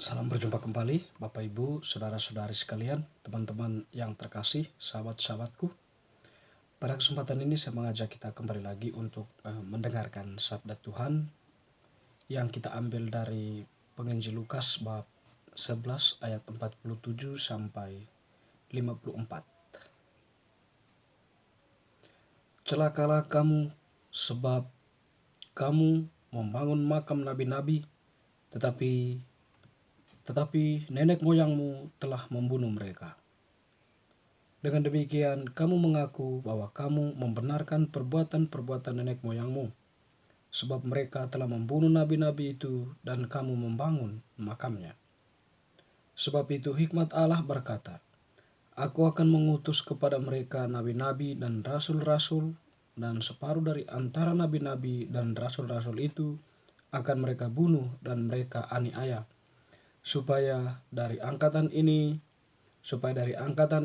Salam berjumpa kembali Bapak Ibu, saudara-saudari sekalian, teman-teman yang terkasih, sahabat-sahabatku. Pada kesempatan ini saya mengajak kita kembali lagi untuk mendengarkan sabda Tuhan yang kita ambil dari Penginjil Lukas bab 11 ayat 47 sampai 54. Celakalah kamu sebab kamu membangun makam nabi-nabi, tetapi nenek moyangmu telah membunuh mereka. Dengan demikian, kamu mengaku bahwa kamu membenarkan perbuatan-perbuatan nenek moyangmu, sebab mereka telah membunuh nabi-nabi itu dan kamu membangun makamnya. Sebab itu hikmat Allah berkata, Aku akan mengutus kepada mereka nabi-nabi dan rasul-rasul, dan separuh dari antara nabi-nabi dan rasul-rasul itu akan mereka bunuh dan mereka aniaya, supaya dari angkatan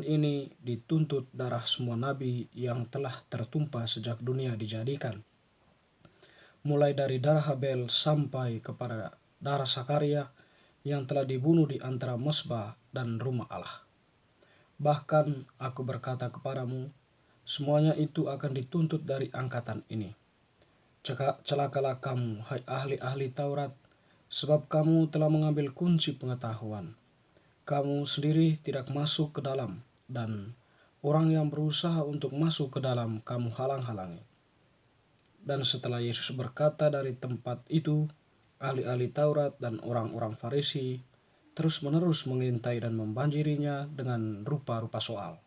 ini dituntut darah semua nabi yang telah tertumpah sejak dunia dijadikan, mulai dari darah Habel sampai kepada darah Sakaria yang telah dibunuh di antara mesbah dan rumah Allah. Bahkan aku berkata kepadamu, semuanya itu akan dituntut dari angkatan ini. Celakalah kamu, hai ahli-ahli Taurat, sebab kamu telah mengambil kunci pengetahuan. Kamu sendiri tidak masuk ke dalam, dan orang yang berusaha untuk masuk ke dalam kamu halang-halangi. Dan setelah Yesus berkata dari tempat itu, ahli-ahli Taurat dan orang-orang Farisi terus-menerus mengintai dan membanjirinya dengan rupa-rupa soal.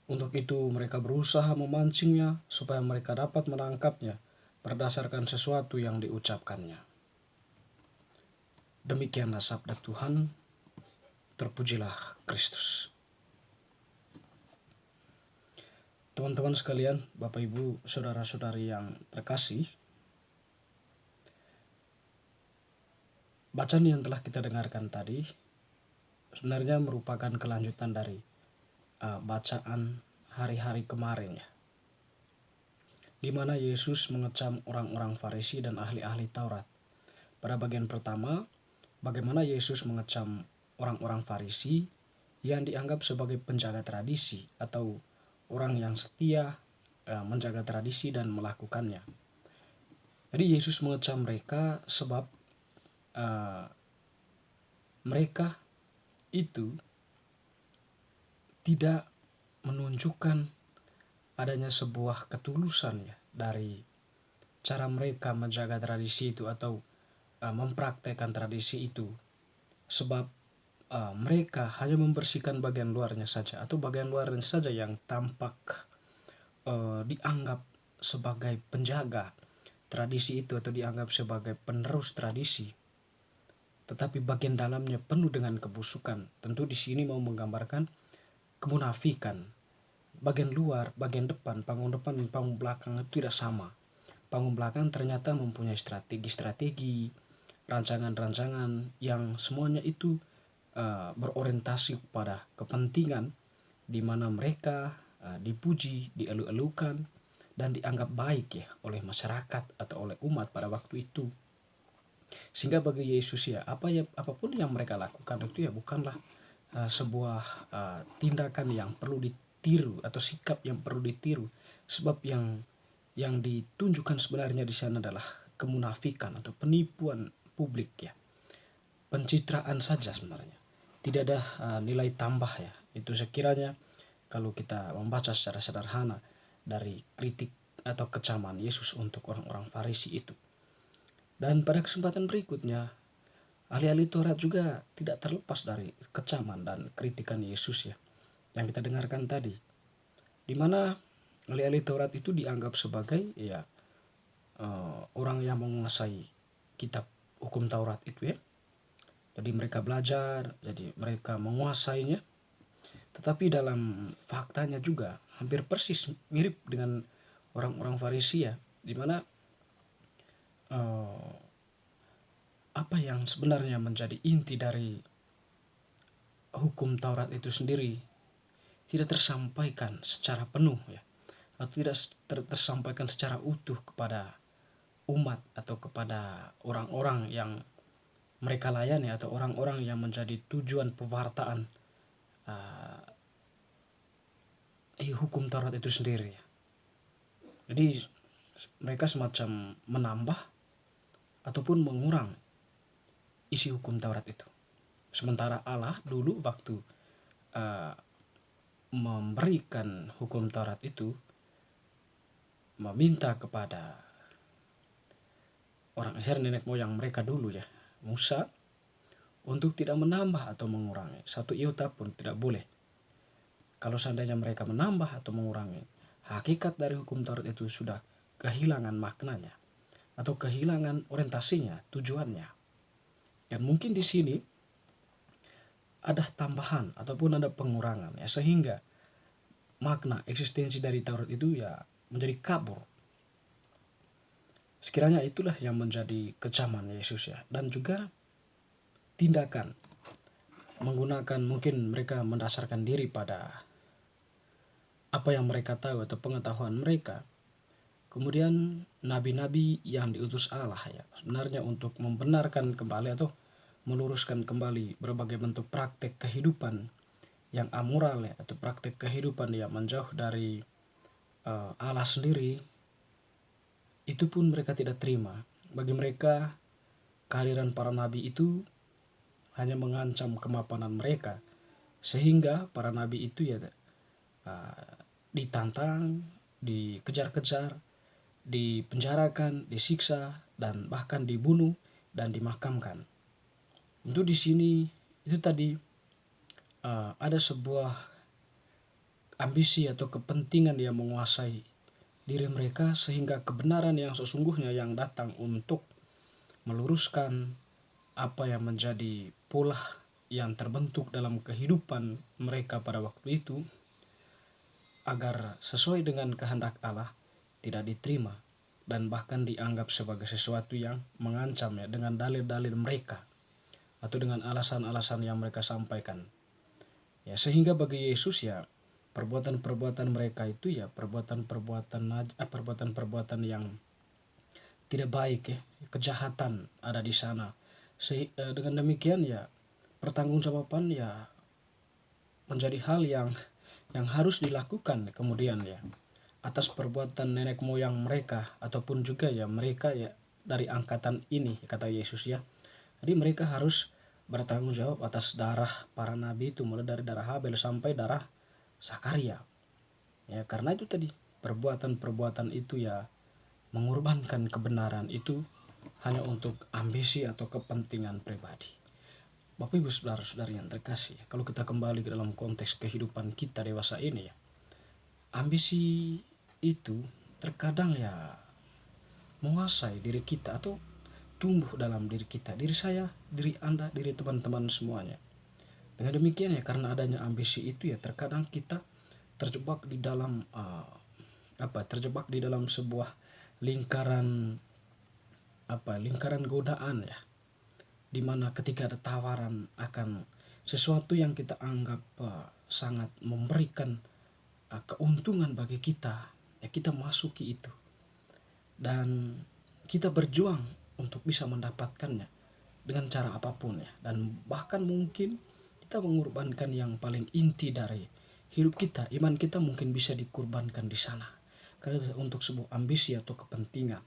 Untuk itu mereka berusaha memancingnya supaya mereka dapat menangkapnya berdasarkan sesuatu yang diucapkannya. Demikianlah sabda Tuhan. Terpujilah Kristus. Teman-teman sekalian, Bapak Ibu, saudara-saudari yang terkasih, bacaan yang telah kita dengarkan tadi sebenarnya merupakan kelanjutan dari bacaan hari-hari kemarin ya, di mana Yesus mengecam orang-orang Farisi dan ahli-ahli Taurat. Pada bagian pertama, bagaimana Yesus mengecam orang-orang Farisi yang dianggap sebagai penjaga tradisi atau orang yang setia menjaga tradisi dan melakukannya. Jadi Yesus mengecam mereka sebab mereka itu tidak menunjukkan adanya sebuah ketulusan ya dari cara mereka menjaga tradisi itu atau mempraktekkan tradisi itu, sebab mereka hanya membersihkan bagian luarnya saja atau bagian luarnya saja yang tampak dianggap sebagai penjaga tradisi itu atau dianggap sebagai penerus tradisi, tetapi bagian dalamnya penuh dengan kebusukan. Tentu di sini mau menggambarkan kemunafikan. Bagian luar, bagian depan, panggung depan dan panggung belakang itu tidak sama. Panggung belakang ternyata mempunyai strategi-strategi, rancangan-rancangan yang semuanya itu berorientasi pada kepentingan di mana mereka dipuji, dielu-elukan, dan dianggap baik ya oleh masyarakat atau oleh umat pada waktu itu. Sehingga bagi Yesus ya, apapun yang mereka lakukan itu ya bukanlah sebuah tindakan yang perlu ditiru atau sikap yang perlu ditiru, sebab yang ditunjukkan sebenarnya di sana adalah kemunafikan atau penipuan publik ya, pencitraan saja sebenarnya, tidak ada nilai tambah ya. Itu sekiranya kalau kita membaca secara sederhana dari kritik atau kecaman Yesus untuk orang-orang Farisi itu. Dan pada kesempatan berikutnya, ahli-ahli Taurat juga tidak terlepas dari kecaman dan kritikan Yesus ya, yang kita dengarkan tadi, di mana ahli-ahli Taurat itu dianggap sebagai ya orang yang menguasai kitab hukum Taurat itu ya. Jadi mereka belajar, jadi mereka menguasainya. Tetapi dalam faktanya juga hampir persis mirip dengan orang-orang Farisi ya, di mana apa yang sebenarnya menjadi inti dari hukum Taurat itu sendiri tidak tersampaikan secara penuh ya, atau tidak tersampaikan secara utuh kepada umat atau kepada orang-orang yang mereka layani atau orang-orang yang menjadi tujuan pewartaan hukum Taurat itu sendiri. Jadi mereka semacam menambah ataupun mengurang isi hukum Taurat itu. Sementara Allah dulu waktu memberikan hukum Taurat itu meminta kepada orang Israel, nenek moyang mereka dulu ya, Musa, untuk tidak menambah atau mengurangi. Satu iota pun tidak boleh. Kalau seandainya mereka menambah atau mengurangi, hakikat dari hukum Taurat itu sudah kehilangan maknanya atau kehilangan orientasinya, tujuannya. Dan mungkin di sini ada tambahan ataupun ada pengurangan ya, sehingga makna eksistensi dari Taurat itu ya menjadi kabur. Sekiranya itulah yang menjadi kecaman Yesus ya, dan juga tindakan menggunakan, mungkin mereka mendasarkan diri pada apa yang mereka tahu atau pengetahuan mereka. Kemudian nabi-nabi yang diutus Allah ya, sebenarnya untuk membenarkan kembali atau meluruskan kembali berbagai bentuk praktek kehidupan yang amoral ya, atau praktek kehidupan yang menjauh dari Allah sendiri, itu pun mereka tidak terima. Bagi mereka kehadiran para nabi itu hanya mengancam kemapanan mereka, sehingga para nabi itu ya ditantang, dikejar-kejar, dipenjarakan, disiksa, dan bahkan dibunuh dan dimakamkan. Tentu di sini itu tadi ada sebuah ambisi atau kepentingan yang menguasai diri mereka, sehingga kebenaran yang sesungguhnya yang datang untuk meluruskan apa yang menjadi pola yang terbentuk dalam kehidupan mereka pada waktu itu agar sesuai dengan kehendak Allah tidak diterima dan bahkan dianggap sebagai sesuatu yang mengancam ya, dengan dalil-dalil mereka atau dengan alasan-alasan yang mereka sampaikan. Ya, sehingga bagi Yesus ya perbuatan-perbuatan mereka itu ya perbuatan-perbuatan yang tidak baik ya, kejahatan ada di sana. Dengan demikian ya pertanggungjawaban ya menjadi hal yang harus dilakukan kemudian ya atas perbuatan nenek moyang mereka ataupun juga ya mereka ya dari angkatan ini, kata Yesus ya. Jadi mereka harus bertanggung jawab atas darah para nabi itu, mulai dari darah Habel sampai darah Zakaria. Ya, karena itu tadi perbuatan-perbuatan itu ya mengorbankan kebenaran itu hanya untuk ambisi atau kepentingan pribadi. Bapak Ibu saudara-saudari yang terkasih, kalau kita kembali ke dalam konteks kehidupan kita dewasa ini ya, ambisi itu terkadang ya menguasai diri kita atau tumbuh dalam diri kita, diri saya, diri Anda, diri teman-teman semuanya. Dengan demikian ya, karena adanya ambisi itu ya terkadang kita terjebak di dalam terjebak di dalam sebuah lingkaran lingkaran godaan ya, dimana ketika ada tawaran akan sesuatu yang kita anggap sangat memberikan keuntungan bagi kita ya, kita masuki itu dan kita berjuang untuk bisa mendapatkannya dengan cara apapun ya, dan bahkan mungkin kita mengorbankan yang paling inti dari hidup kita, iman kita mungkin bisa dikorbankan di sana karena untuk sebuah ambisi atau kepentingan.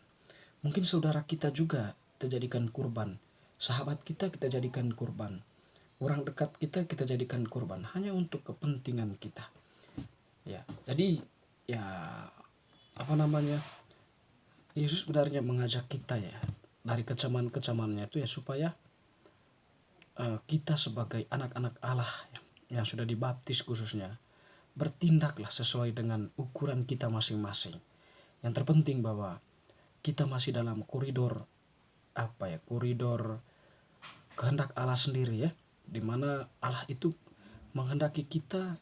Mungkin saudara kita juga kita jadikan kurban, sahabat kita jadikan kurban, orang dekat kita jadikan kurban hanya untuk kepentingan kita ya. Jadi ya Yesus sebenarnya mengajak kita ya dari kecaman-kecamannya itu ya, supaya kita sebagai anak-anak Allah yang sudah dibaptis khususnya bertindaklah sesuai dengan ukuran kita masing-masing. Yang terpenting bahwa kita masih dalam koridor koridor kehendak Allah sendiri ya, di mana Allah itu menghendaki kita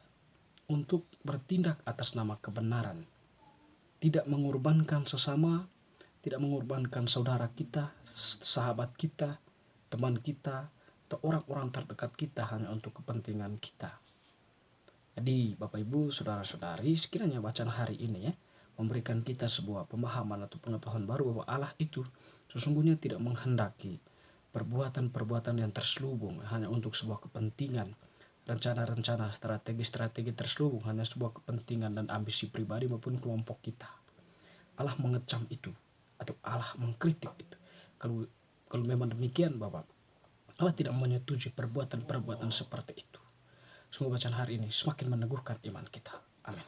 untuk bertindak atas nama kebenaran, tidak mengorbankan sesama, tidak mengorbankan saudara kita, sahabat kita, teman kita, atau orang-orang terdekat kita hanya untuk kepentingan kita. Jadi Bapak Ibu saudara-saudari, sekiranya bacaan hari ini ya memberikan kita sebuah pemahaman atau pengetahuan baru bahwa Allah itu sesungguhnya tidak menghendaki perbuatan-perbuatan yang terselubung hanya untuk sebuah kepentingan, rencana-rencana, strategi-strategi terselubung hanya sebuah kepentingan dan ambisi pribadi maupun kelompok kita. Allah mengecam itu atau Allah mengkritik itu. Kalau memang demikian Bapak, Allah tidak menyetujui perbuatan-perbuatan seperti itu. Semoga bacaan hari ini semakin meneguhkan iman kita. Amin.